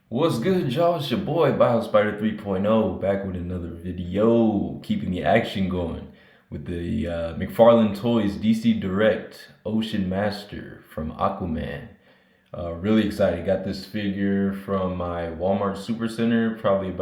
What's good, y'all? It's your boy BioSpider 3.0 back with another video, keeping the action going with the McFarlane Toys DC Direct Ocean Master from Aquaman. Really excited. Got this figure from my Walmart Supercenter probably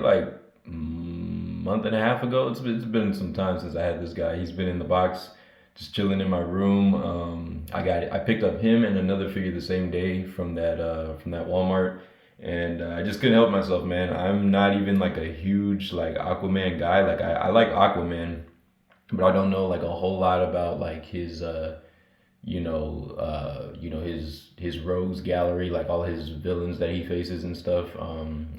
like month and a half ago. It's been some time since I had this guy. He's been in the box, just chilling in my room. I picked up him and another figure the same day from that Walmart, and I just couldn't help myself, man. I'm not even like a huge like Aquaman guy. Like I like Aquaman, but I don't know like a whole lot about like his his rogues gallery, like all his villains that he faces and stuff.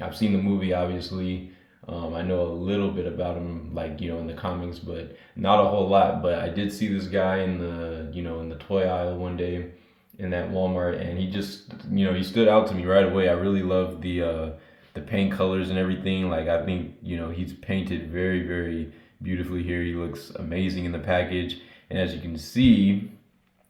I've seen the movie, obviously. I know a little bit about him, like in the comics, but not a whole lot. But I did see this guy in the toy aisle one day in that Walmart, and he just he stood out to me right away. I really love the paint colors and everything. Like I think he's painted very beautifully here. He looks amazing in the package, and as you can see.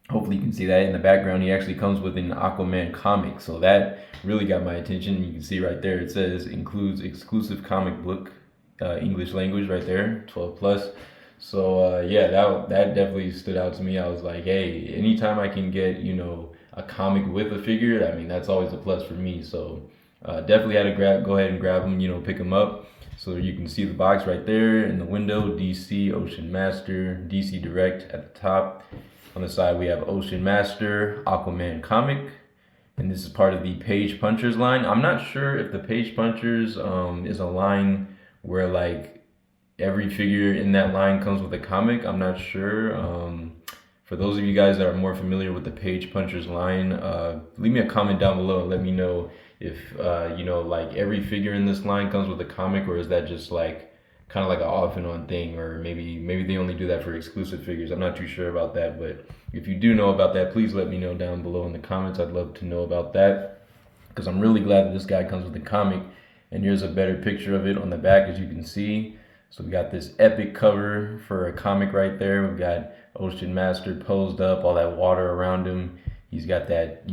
Hopefully you can see that in the background. He actually comes with an Aquaman comic, so that really got my attention. You can see right there it says includes exclusive comic book English language right there, 12 plus. So yeah, that definitely stood out to me. I was like, hey, anytime I can get a comic with a figure, I mean that's always a plus for me. So definitely had to go ahead and grab them, pick them up. So you can see the box right there in the window, DC Ocean Master, DC Direct at the top. On the side, we have Ocean Master, Aquaman comic, and this is part of the Page Punchers line. I'm not sure if the Page Punchers is a line where like every figure in that line comes with a comic. I'm not sure. For those of you guys that are more familiar with the Page Punchers line, leave me a comment down below and let me know if like every figure in this line comes with a comic, or is that just like kind of like an off and on thing, or maybe they only do that for exclusive figures. I'm not too sure about that, but if you do know about that, please let me know down below in the comments. I'd love to know about that because I'm really glad that this guy comes with a comic. And here's a better picture of it on the back, as you can see. So we got this epic cover for a comic right there. We've got Ocean Master posed up, all that water around him. He's got that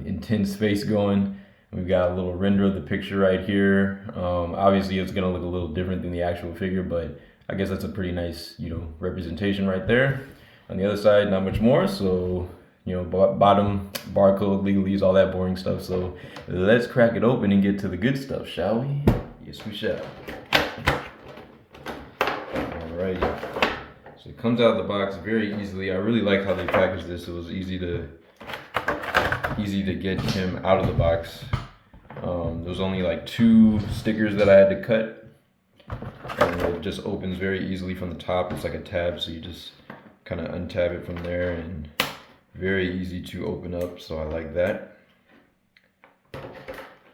intense face going. We've got a little render of the picture right here. Obviously, it's gonna look a little different than the actual figure, but I guess that's a pretty nice, representation right there. On the other side, not much more. So, bottom barcode, legalese, all that boring stuff. So let's crack it open and get to the good stuff, shall we? Yes, we shall. Alrighty. So it comes out of the box very easily. I really like how they packaged this. It was easy to get him out of the box. There was only like 2 stickers that I had to cut, and it just opens very easily from the top. It's like a tab, so you just kind of untab it from there, and very easy to open up, so I like that.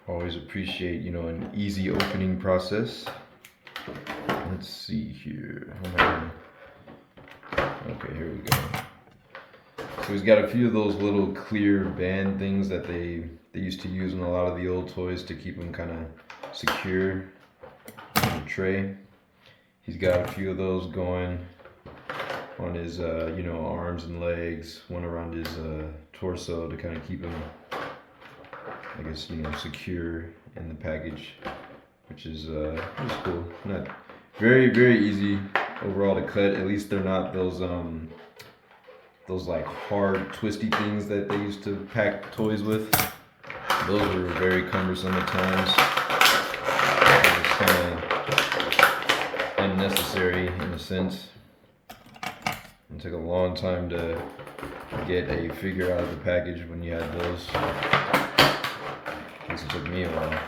Always appreciate an easy opening process. Let's see here. Okay, here we go. So he's got a few of those little clear band things that they used to use in a lot of the old toys to keep them kind of secure in the tray. He's got a few of those going on his arms and legs, one around his torso to kind of keep him, I guess, secure in the package, which is cool. Not very easy overall to cut. At least they're not those like hard twisty things that they used to pack toys with. Those were very cumbersome at times. It was kind of unnecessary in a sense. It took a long time to get a figure out of the package when you had those. At least it took me a while.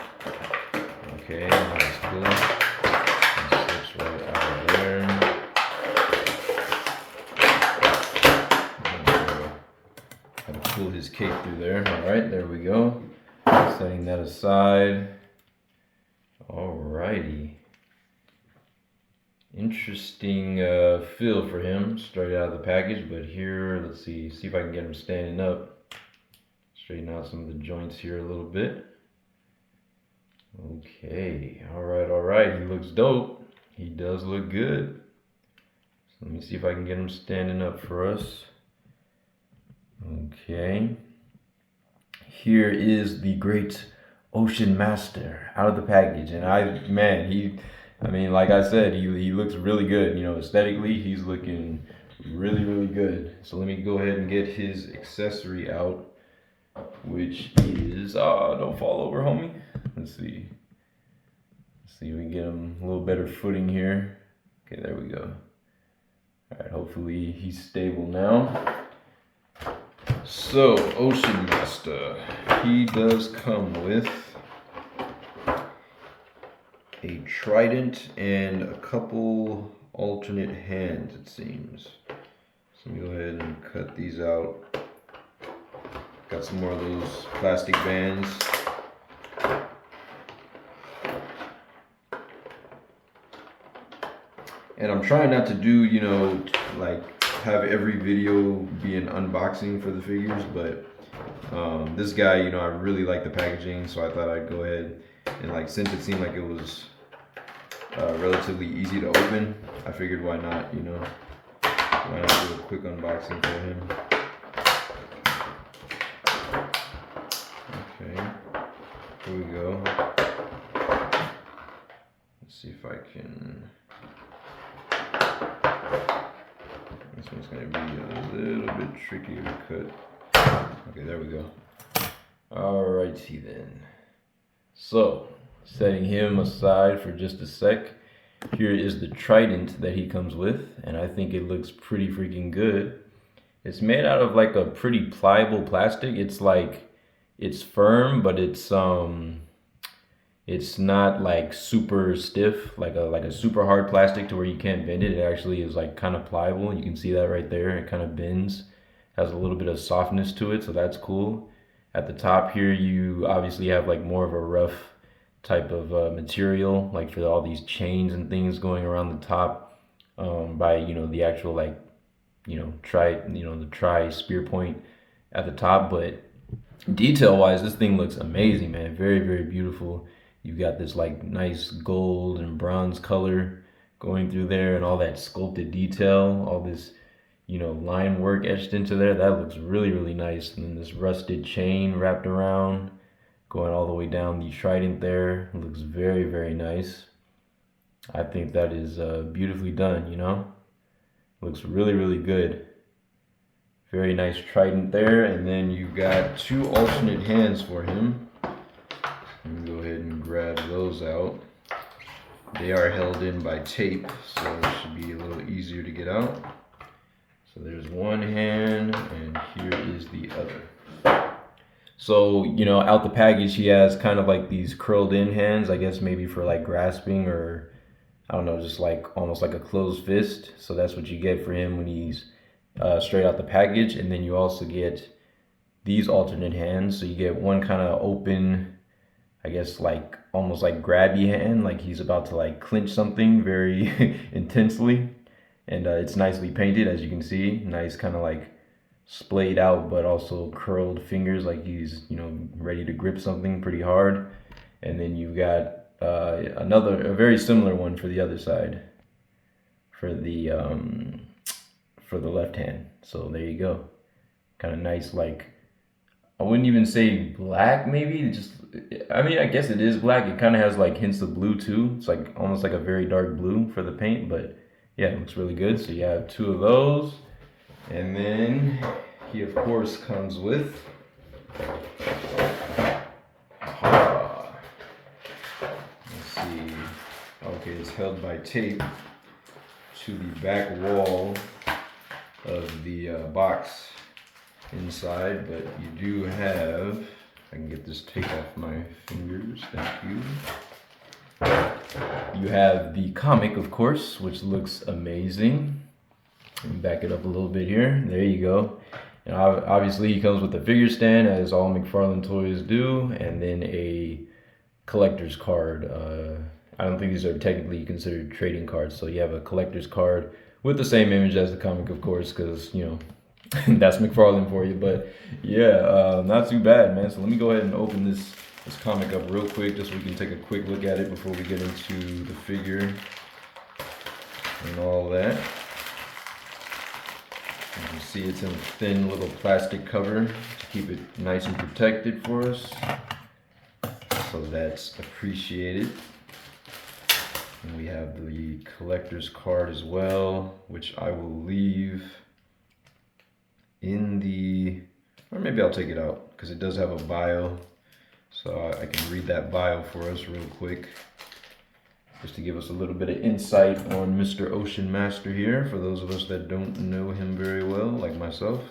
Okay, that's cool. That slips right out of there. Pull his cape through there. All right, there we go. Setting that aside. Alrighty. Interesting feel for him straight out of the package, but here, let's see if I can get him standing up. Straighten out some of the joints here a little bit. Okay, all right. He looks dope. He does look good. So let me see if I can get him standing up for us. Okay. here is the great Ocean Master out of the package. And I mean, like I said, he looks really good. You know, aesthetically, he's looking really, really good. So let me go ahead and get his accessory out, which is, don't fall over, homie. Let's see. Let's see if we can get him a little better footing here. Okay, there we go. All right, hopefully he's stable now. So, Ocean Master, he does come with a trident and a couple alternate hands, it seems. So let me go ahead and cut these out. Got some more of those plastic bands. And I'm trying not to do, you know, like have every video be an unboxing for the figures, but this guy, you know, I really like the packaging, so I thought I'd go ahead and, like, since it seemed like it was relatively easy to open, I figured why not, you know, why not do a quick unboxing for him. Okay, here we go. Let's see if I can. This one's going to be a little bit trickier to cut. Okay, there we go. Alrighty then. So, setting him aside for just a sec, here is the trident that he comes with, and I think it looks pretty freaking good. It's made out of like a pretty pliable plastic. It's like, it's firm, but it's not like super stiff, like a super hard plastic to where you can't bend it. It actually is like kind of pliable. You can see that right there. It kind of bends, has a little bit of softness to it, so that's cool. At the top here, you obviously have like more of a rough type of material, like for all these chains and things going around the top, by, you know, the actual, like, you know, the tri spear point at the top. But detail wise, this thing looks amazing, man. Very, very beautiful. You've got this like nice gold and bronze color going through there, and all that sculpted detail, all this, you know, line work etched into there. That looks really, really nice. And then this rusted chain wrapped around, going all the way down the trident there. It looks very, very nice. I think that is beautifully done, you know? Looks really, really good. Very nice trident there. And then you've got two alternate hands for him. Let me go ahead and grab those out. They are held in by tape, so it should be a little easier to get out. So there's one hand, and here is the other. So, you know, out the package, he has kind of like these curled in hands, I guess maybe for like grasping, or I don't know, just like almost like a closed fist. So that's what you get for him when he's straight out the package. And then you also get these alternate hands. So you get one kind of open, I guess like almost like grabby hand, like he's about to like clinch something very intensely. And it's nicely painted, as you can see. Nice kind of like splayed out, but also curled fingers, like he's, you know, ready to grip something pretty hard. And then you've got a very similar one for the other side, for the left hand. So there you go. Kind of nice, like, I wouldn't even say black, maybe. Just, I mean, I guess it is black. It kind of has like hints of blue too. It's like almost like a very dark blue for the paint, but yeah, it looks really good. So you have two of those. And then he, of course, comes with let's see. Okay, it's held by tape to the back wall of the box inside, but you do have, I can get this tape off my fingers, thank you. You have the comic, of course, which looks amazing. Let me back it up a little bit here. There you go. And obviously he comes with a figure stand, as all McFarlane toys do, and then a collector's card. I don't think these are technically considered trading cards, so you have a collector's card with the same image as the comic, of course, because, you know, that's McFarlane for you. But yeah, not too bad, man. So let me go ahead and open this comic up real quick, just so we can take a quick look at it before we get into the figure and all that. As you see, it's in a thin little plastic cover to keep it nice and protected for us. So that's appreciated. And we have the collector's card as well, which I will leave in the, or maybe I'll take it out because it does have a bio. So I can read that bio for us real quick, just to give us a little bit of insight on Mr. Ocean Master here, for those of us that don't know him very well, like myself.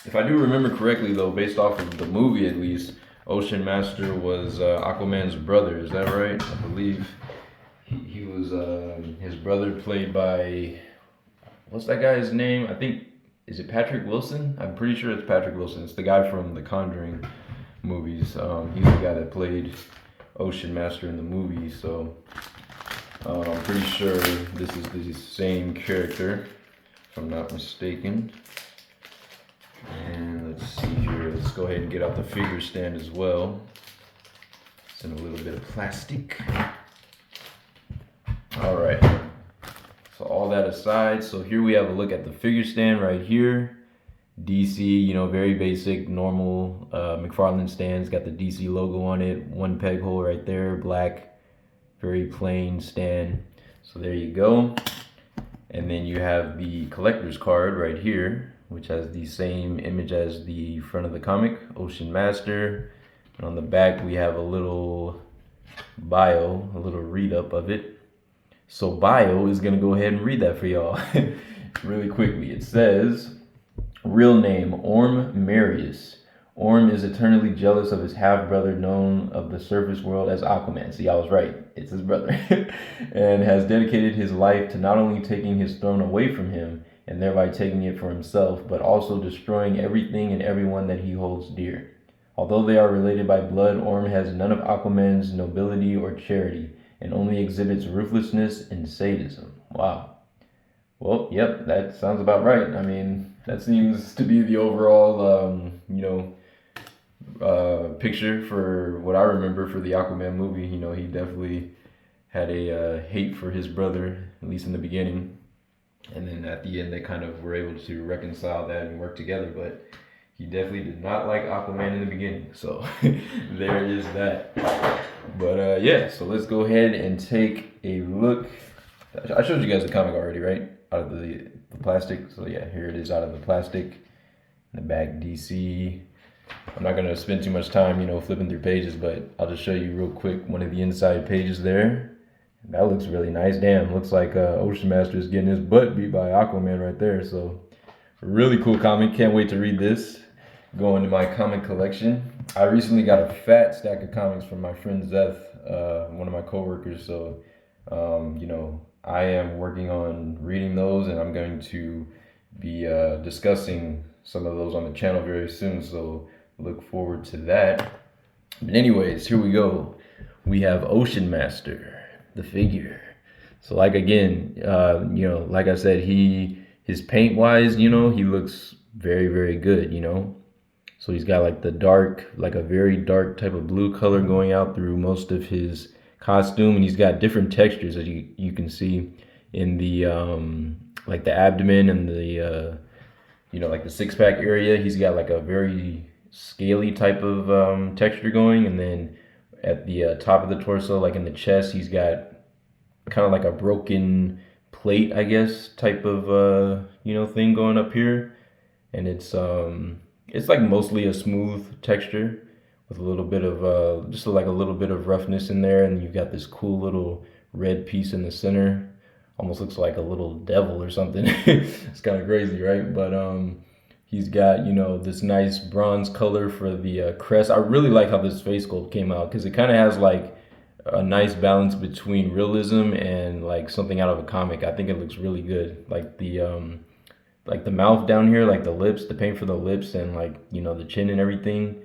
If I do remember correctly though, based off of the movie at least, Ocean Master was Aquaman's brother, is that right? I believe he was his brother, played by, what's that guy's name? I think, is it Patrick Wilson? I'm pretty sure it's Patrick Wilson. It's the guy from the Conjuring movies. He's the guy that played Ocean Master in the movie, so I'm pretty sure this is the same character, if I'm not mistaken. And let's see here, let's go ahead and get out the figure stand as well. It's in a little bit of plastic. All right, so all that aside, so here we have a look at the figure stand right here. DC, you know, very basic, normal McFarlane stands, got the DC logo on it, one peg hole right there, black, very plain stand. So there you go. And then you have the collector's card right here, which has the same image as the front of the comic, Ocean Master. And on the back, we have a little bio, a little read up of it. So bio is gonna go ahead and read that for y'all really quickly. It says, real name, Orm Marius. Orm is eternally jealous of his half-brother, known of the surface world as Aquaman. See, I was right, it's his brother. And has dedicated his life to not only taking his throne away from him, and thereby taking it for himself, but also destroying everything and everyone that he holds dear. Although they are related by blood, Orm has none of Aquaman's nobility or charity, and only exhibits ruthlessness and sadism. Wow. Well, yep, that sounds about right. I mean, that seems to be the overall, picture for what I remember for the Aquaman movie. You know, he definitely had a hate for his brother, at least in the beginning. And then at the end, they kind of were able to reconcile that and work together. But he definitely did not like Aquaman in the beginning. So there is that. But yeah, so let's go ahead and take a look. I showed you guys the comic already, right? Out of the plastic. So yeah, here it is out of the plastic. In the back, DC. I'm not going to spend too much time, flipping through pages, but I'll just show you real quick one of the inside pages there. That looks really nice. Damn, looks like Ocean Master is getting his butt beat by Aquaman right there. So really cool comic. Can't wait to read this. Go into my comic collection. I recently got a fat stack of comics from my friend Zeth, one of my coworkers. So, I am working on reading those, and I'm going to be discussing some of those on the channel very soon. So look forward to that. But anyways, here we go. We have Ocean Master, the figure. So like again, like I said, his paint wise, he looks very, very good, So he's got like a very dark type of blue color going out through most of his costume, and he's got different textures, as you can see in the like the abdomen and the like the six-pack area. He's got like a very scaly type of texture going, and then at the top of the torso, like in the chest, he's got kind of like a broken plate, I guess, type of thing going up here, and it's like mostly a smooth texture with a little bit of just like a little bit of roughness in there, and you've got this cool little red piece in the center. Almost looks like a little devil or something. It's kind of crazy, right? But he's got this nice bronze color for the crest. I really like how this face sculpt came out, because it kind of has like a nice balance between realism and like something out of a comic. I think it looks really good. Like the mouth down here, like the lips, the paint for the lips, and like the chin and everything,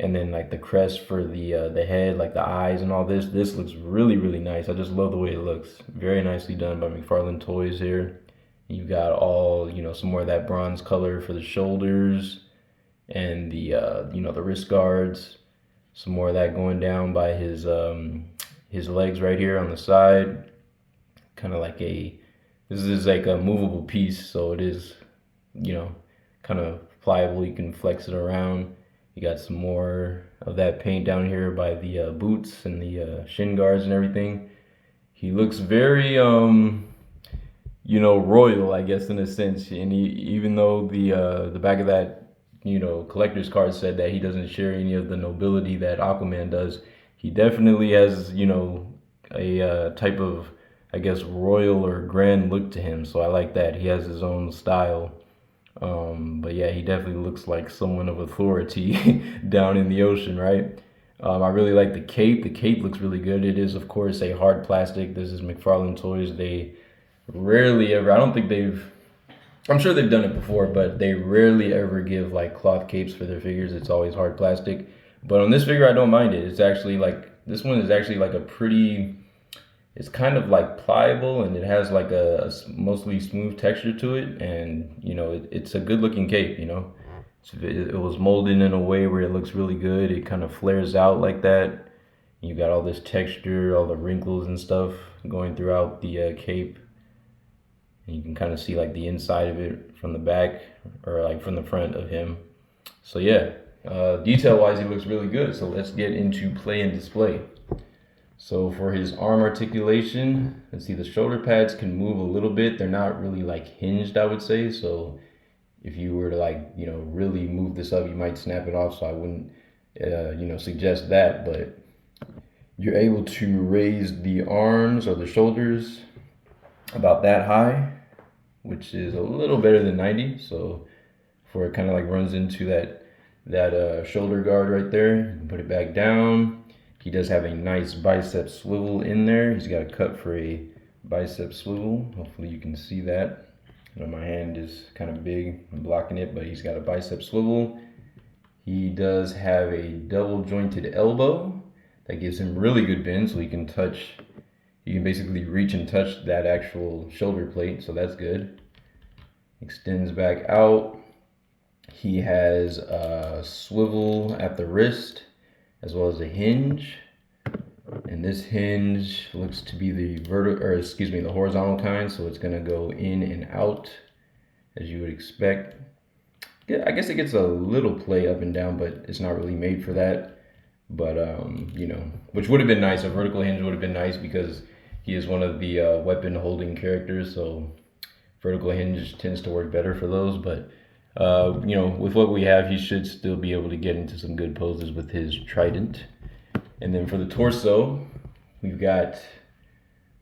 and then like the crest for the head, like the eyes and all this. This looks really, really nice. I just love the way it looks. Very nicely done by McFarlane Toys here. You got all some more of that bronze color for the shoulders and the the wrist guards. Some more of that going down by his his legs right here on the side, kind of like this is like a movable piece, so it is, kind of pliable. You can flex it around. You got some more of that paint down here by the boots and the shin guards and everything. He looks very, royal, I guess, in a sense. And even though the back of that, collector's card said that he doesn't share any of the nobility that Aquaman does, he definitely has, a type of, I guess, royal or grand look to him. So I like that. He has his own style. But yeah, he definitely looks like someone of authority down in the ocean, right? I really like the cape. The cape looks really good. It is, of course, a hard plastic. This is McFarlane Toys. They rarely ever, I don't think I'm sure they've done it before, but they rarely ever give like cloth capes for their figures. It's always hard plastic. But on this figure, I don't mind it. It's actually like, this one is actually like it's kind of like pliable, and it has like a mostly smooth texture to it. And, it's a good looking cape, It was molded in a way where it looks really good. It kind of flares out like that. You got all this texture, all the wrinkles and stuff going throughout the cape. And you can kind of see like the inside of it from the back, or like from the front of him. So yeah, detail wise, he looks really good. So let's get into play and display. So for his arm articulation, let's see, the shoulder pads can move a little bit. They're not really like hinged, I would say. So if you were to like, really move this up, you might snap it off. So I wouldn't, suggest that. But you're able to raise the arms or the shoulders about that high, which is a little better than 90. So for it kind of like runs into that shoulder guard right there, you can put it back down. He does have a nice bicep swivel in there. He's got a cut for a bicep swivel. Hopefully you can see that. My hand is kind of big, I'm blocking it, but he's got a bicep swivel. He does have a double jointed elbow that gives him really good bend, so he can basically reach and touch that actual shoulder plate, so that's good. Extends back out. He has a swivel at the wrist, as well as a hinge. And this hinge looks to be the horizontal kind, so it's gonna go in and out as you would expect. Yeah, I guess it gets a little play up and down, but it's not really made for that. But which would have been nice. A vertical hinge would have been nice because he is one of the weapon holding characters, so vertical hinge tends to work better for those. But with what we have, he should still be able to get into some good poses with his trident. And then for the torso, we've got,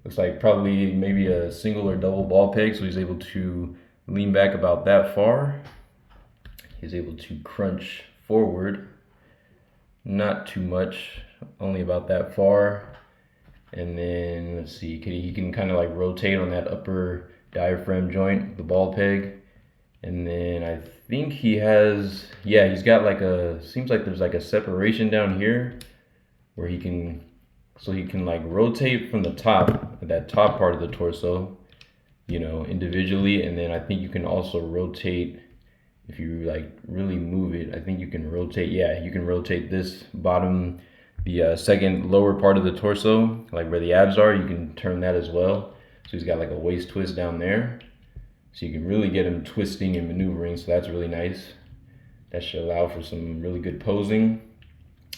looks like probably maybe a single or double ball peg, so he's able to lean back about that far. He's able to crunch forward, not too much, only about that far. And then let's see, he can kind of like rotate on that upper diaphragm joint, the ball peg. And then I think he has, he's got like seems like there's like a separation down here where he can like rotate from the top, that top part of the torso, individually. And then I think you can also rotate, if you like really move it, I think you can rotate, you can rotate this bottom, the second lower part of the torso, like where the abs are, you can turn that as well. So he's got like a waist twist down there. So you can really get him twisting and maneuvering, so that's really nice. That should allow for some really good posing.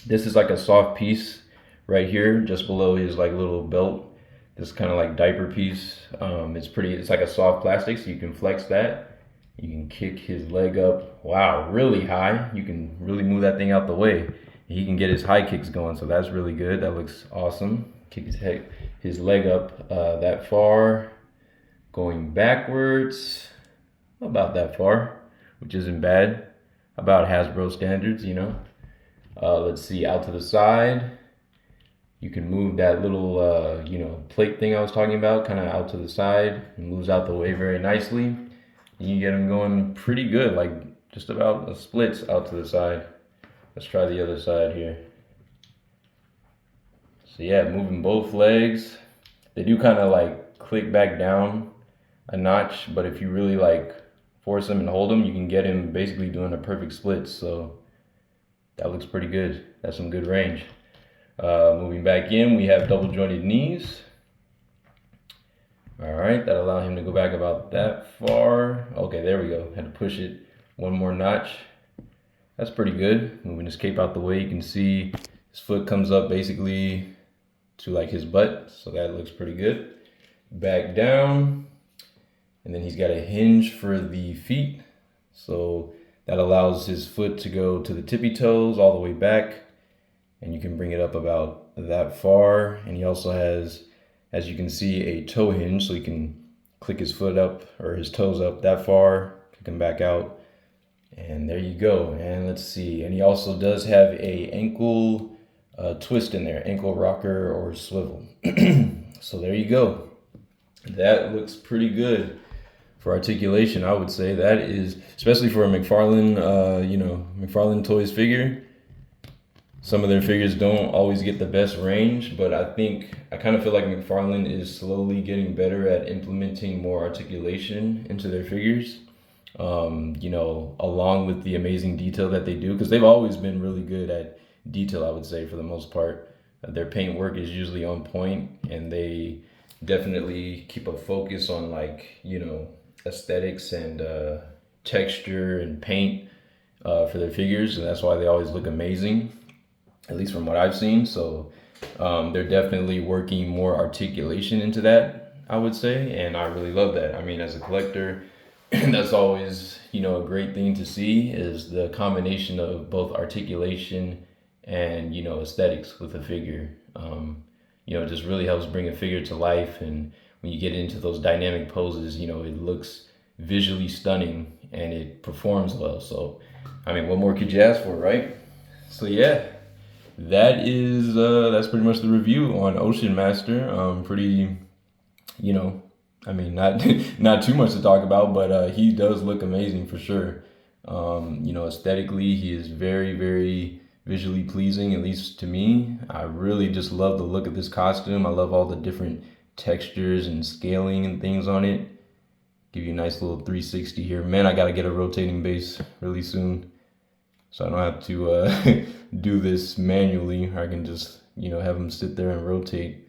This is like a soft piece right here, just below his like little belt. This kind of like diaper piece. It's like a soft plastic, so you can flex that. You can kick his leg up, wow, really high. You can really move that thing out the way. He can get his high kicks going, so that's really good. That looks awesome. Kick his leg up that far. Going backwards, about that far, which isn't bad. About Hasbro standards, Let's see, out to the side. You can move that little, plate thing I was talking about, kind of out to the side. It moves out the way very nicely. And you get them going pretty good, like just about a splits out to the side. Let's try the other side here. So yeah, moving both legs. They do kind of like click back down a notch, but if you really like force him and hold him, you can get him basically doing a perfect split. So that looks pretty good. That's some good range. Moving back in, we have double jointed knees. All right, that allowed him to go back about that far. Okay, there we go. Had to push it one more notch. That's pretty good. Moving his cape out the way, you can see his foot comes up basically to like his butt, so that looks pretty good. Back down, and then he's got a hinge for the feet, so that allows his foot to go to the tippy toes all the way back, and you can bring it up about that far. And he also has, as you can see, a toe hinge, so he can click his foot up or his toes up that far, kick them back out, and there you go. And let's see, and he also does have a ankle twist in there, ankle rocker or swivel. So there you go. That looks pretty good for articulation, I would say. That is, especially for a McFarlane, McFarlane Toys figure. Some of their figures don't always get the best range, but I kind of feel like McFarlane is slowly getting better at implementing more articulation into their figures. Along with the amazing detail that they do, because they've always been really good at detail, I would say, for the most part. Their paint work is usually on point, and they definitely keep a focus on aesthetics and texture and paint for their figures, and that's why they always look amazing, at least from what I've seen. So they're definitely working more articulation into that, I would say, and I really love that. I mean, as a collector, that's always, a great thing to see, is the combination of both articulation and, aesthetics with a figure. It just really helps bring a figure to life. And when you get into those dynamic poses, it looks visually stunning and it performs well. So, I mean, what more could you ask for, right? So yeah, that's pretty much the review on Ocean Master. Pretty, not not too much to talk about, but he does look amazing for sure. Aesthetically, he is very, very visually pleasing, at least to me. I really just love the look of this costume. I love all the different textures and scaling and things on it. Give you a nice little 360 here. Man, I gotta get a rotating base really soon, so I don't have to do this manually. I can just, have him sit there and rotate.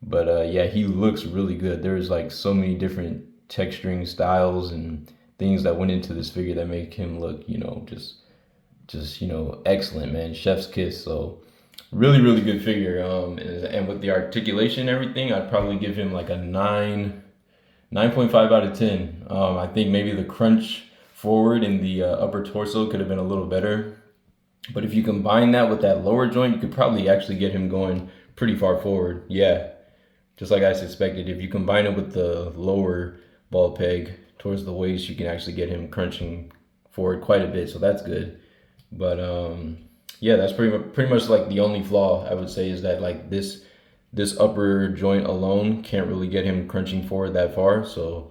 But yeah, he looks really good. There's like so many different texturing styles and things that went into this figure that make him look, excellent, man. Chef's kiss. So really, really good figure. And with the articulation and everything, I'd probably give him like a 9.5 out of 10. I think maybe the crunch forward in the upper torso could have been a little better. But if you combine that with that lower joint, you could probably actually get him going pretty far forward. Yeah, just like I suspected. If you combine it with the lower ball peg towards the waist, you can actually get him crunching forward quite a bit. So that's good. But yeah, that's pretty much like the only flaw I would say, is that like this upper joint alone can't really get him crunching forward that far. So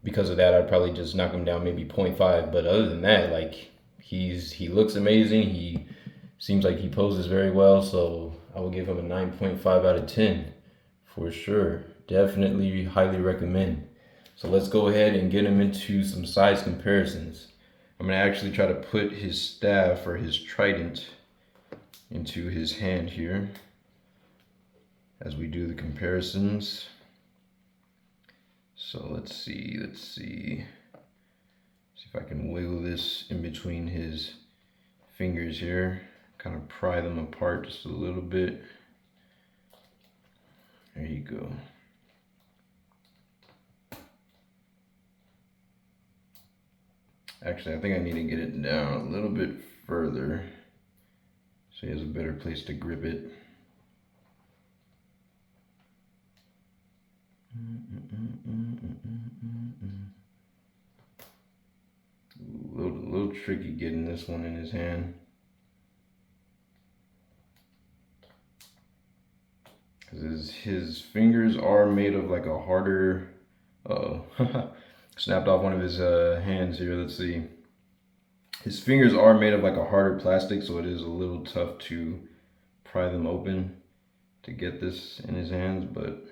because of that, I'd probably just knock him down maybe 0.5. But other than that, like he looks amazing. He seems like he poses very well. So I will give him a 9.5 out of 10 for sure. Definitely highly recommend. So let's go ahead and get him into some size comparisons. I'm going to actually try to put his staff or his trident into his hand here as we do the comparisons. So let's see if I can wiggle this in between his fingers here, kind of pry them apart just a little bit. There you go. Actually, I think I need to get it down a little bit further so he has a better place to grip it. A little tricky getting this one in his hand. Because his fingers are made of like a harder, snapped off one of his hands here. Let's see. His fingers are made of like a harder plastic, so it is a little tough to pry them open to get this in his hands. But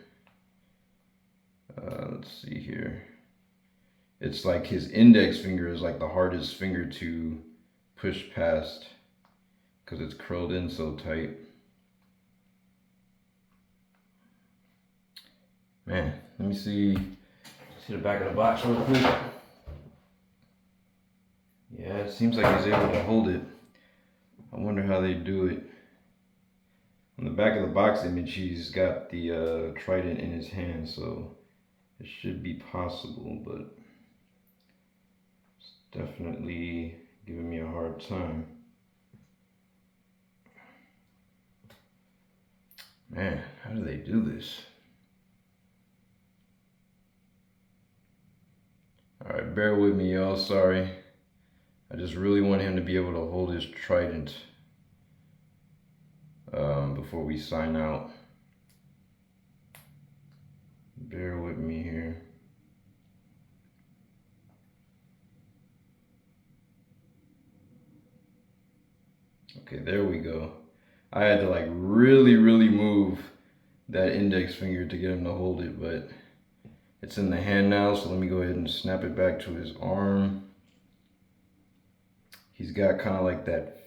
let's see here. It's like his index finger is like the hardest finger to push past because it's curled in so tight. Man, let me see the back of the box real quick. Yeah, it seems like he's able to hold it. I wonder how they do it. On the back of the box image, he's got the trident in his hand, so it should be possible, but it's definitely giving me a hard time. Man, how do they do this? Alright, bear with me, y'all. Sorry. I just really want him to be able to hold his trident before we sign out. Bear with me here. Okay, there we go. I had to like really move that index finger to get him to hold it, but it's in the hand now, so let me go ahead and snap it back to his arm. He's got kind of like that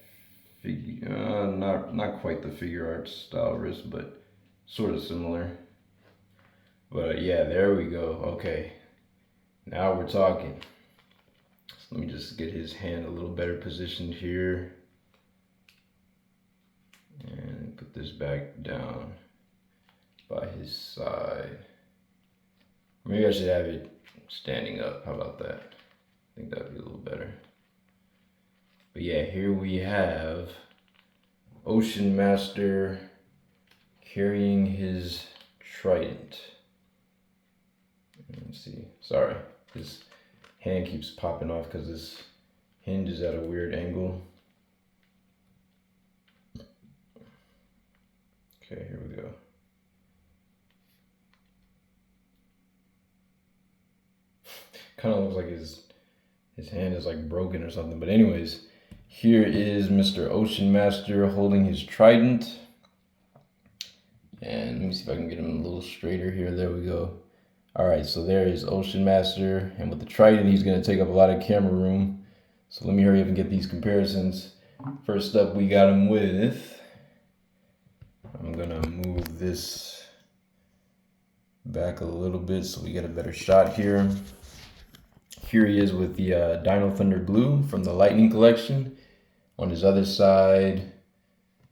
figure, not quite the figure art style wrist, but sort of similar. But yeah, there we go. Okay, now we're talking. So let me just get his hand a little better positioned here. And put this back down by his side. Maybe I should have it standing up. How about that? I think that'd be a little better. But yeah, here we have Ocean Master carrying his trident. Let's see. Sorry, his hand keeps popping off because this hinge is at a weird angle. Okay, here we go. Kind of looks like his hand is like broken or something. But anyways, here is Mr. Ocean Master holding his trident. And let me see if I can get him a little straighter here. There we go. All right, so there is Ocean Master. And with the trident, he's going to take up a lot of camera room. So let me hurry up and get these comparisons. First up, we got him with... I'm gonna move this back a little bit so we get a better shot here. Here he is with the Dino Thunder Blue from the Lightning Collection. On his other side,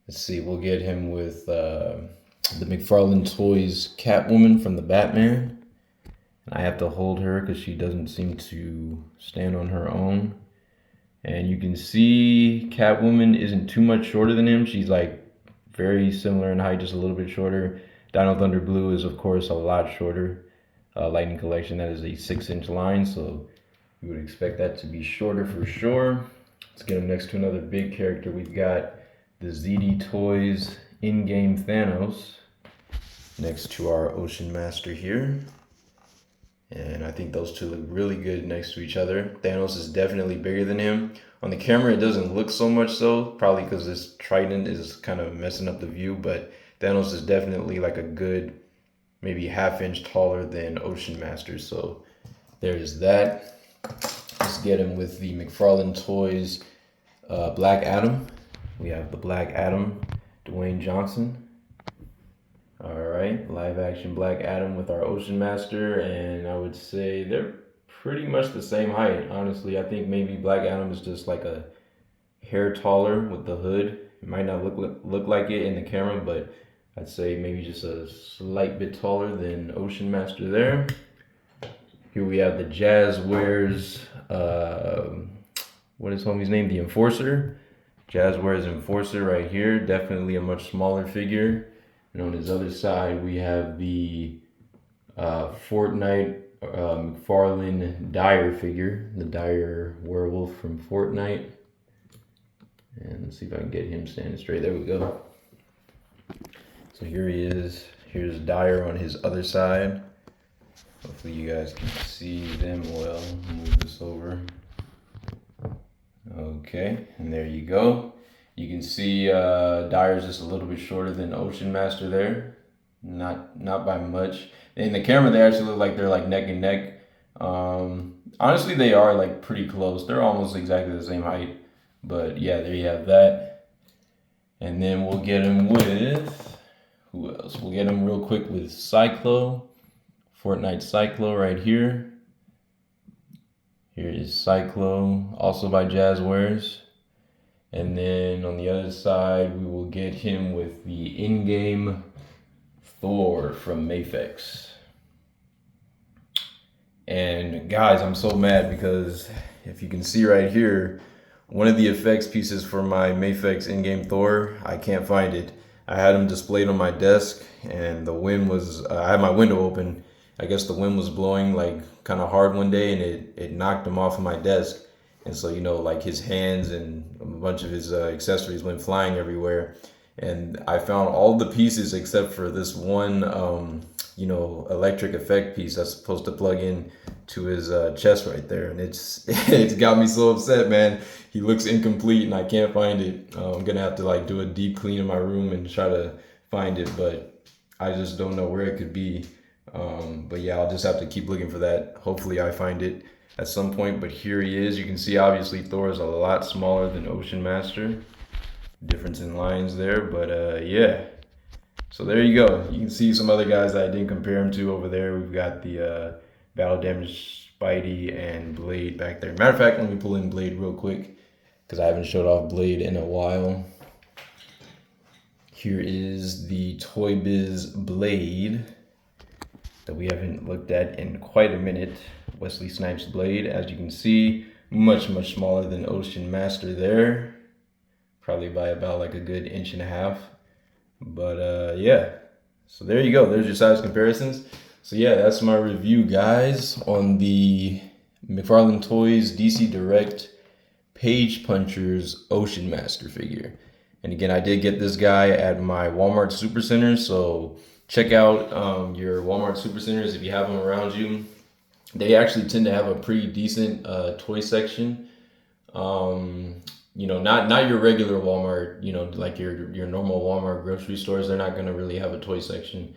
let's see, we'll get him with the McFarlane Toys Catwoman from the Batman. And I have to hold her because she doesn't seem to stand on her own. And you can see Catwoman isn't too much shorter than him. She's like very similar in height, just a little bit shorter. Dino Thunder Blue is, of course, a lot shorter. Lightning Collection, that is a 6-inch line, so you would expect that to be shorter for sure. Let's get him next to another big character. We've got the ZD Toys in-game Thanos next to our Ocean Master here. And I think those two look really good next to each other. Thanos is definitely bigger than him. On the camera, it doesn't look so much so, probably because this trident is kind of messing up the view, but Thanos is definitely like a good, maybe ½ inch taller than Ocean Master. So there's that. Let's get him with the McFarlane Toys Black Adam. We have the Black Adam, Dwayne Johnson. All right, live action Black Adam with our Ocean Master, and I would say they're pretty much the same height. Honestly, I think maybe Black Adam is just like a hair taller with the hood. It might not look like it in the camera, but I'd say maybe just a slight bit taller than Ocean Master there. Here we have the Jazz Wears, what is homie's name? The Enforcer. Jazz Wears Enforcer right here. Definitely a much smaller figure. And on his other side, we have the Fortnite McFarlane Dire figure, the Dire werewolf from Fortnite. And let's see if I can get him standing straight. There we go. So here he is. Here's Dire on his other side. Hopefully you guys can see them well. Move this over. Okay, and there you go. You can see Dire's just a little bit shorter than Ocean Master there. Not by much. In the camera, they actually look like they're like neck and neck. Honestly, they are like pretty close. They're almost exactly the same height. But yeah, there you have that. And then we'll get him with, who else? We'll get him real quick with Cyclo, Fortnite Cyclo right here. Here is Cyclo, also by Jazzwares. And then on the other side, we will get him with the in-game Thor from Mafex. And guys, I'm so mad because if you can see right here, one of the effects pieces for my Mafex in-game Thor, I can't find it. I had them displayed on my desk, and the wind was, I had my window open. I guess the wind was blowing like kind of hard one day, and it knocked him off of my desk. And so, you know, like his hands and a bunch of his accessories went flying everywhere. And I found all the pieces except for this one, you know, electric effect piece that's supposed to plug in to his chest right there. And it's got me so upset, man. He looks incomplete and I can't find it. I'm going to have to like do a deep clean in my room and try to find it, but I just don't know where it could be. But yeah, I'll just have to keep looking for that. Hopefully I find it at some point, but here he is. You can see obviously Thor is a lot smaller than Ocean Master. Difference in lines there, but yeah. So there you go. You can see some other guys that I didn't compare him to over there. We've got the Battle Damage Spidey and Blade back there. Matter of fact, let me pull in Blade real quick because I haven't showed off Blade in a while. Here is the Toy Biz Blade that we haven't looked at in quite a minute. Wesley Snipes Blade, as you can see, much smaller than Ocean Master there. Probably by about like a good 1.5 inches. But yeah, so there you go. There's your size comparisons. So yeah, that's my review, guys, on the McFarlane Toys DC Direct Page Punchers Ocean Master figure. And again, I did get this guy at my Walmart Supercenter, so check out your Walmart Supercenters if you have them around you. They actually tend to have a pretty decent toy section. You know, not your regular Walmart, you know, like your normal Walmart grocery stores. They're not going to really have a toy section.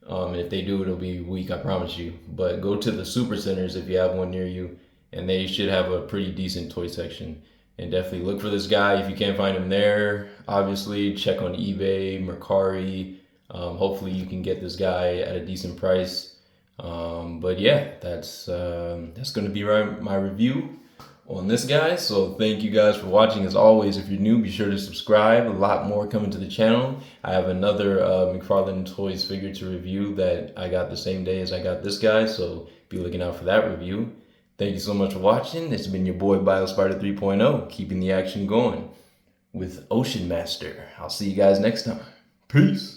And if they do, it'll be weak, I promise you. But go to the super centers if you have one near you, and they should have a pretty decent toy section. And definitely look for this guy. If you can't find him there, obviously check on eBay, Mercari. Hopefully you can get this guy at a decent price. But yeah, that's going to be my review on this guy. So thank you guys for watching. As always, if you're new, be sure to subscribe. A lot more coming to the channel. I have another McFarlane Toys figure to review that I got the same day as I got this guy, so be looking out for that review. Thank you so much for watching. It's been your boy BioSpider 3.0, keeping the action going with Ocean Master. I'll see you guys next time. Peace.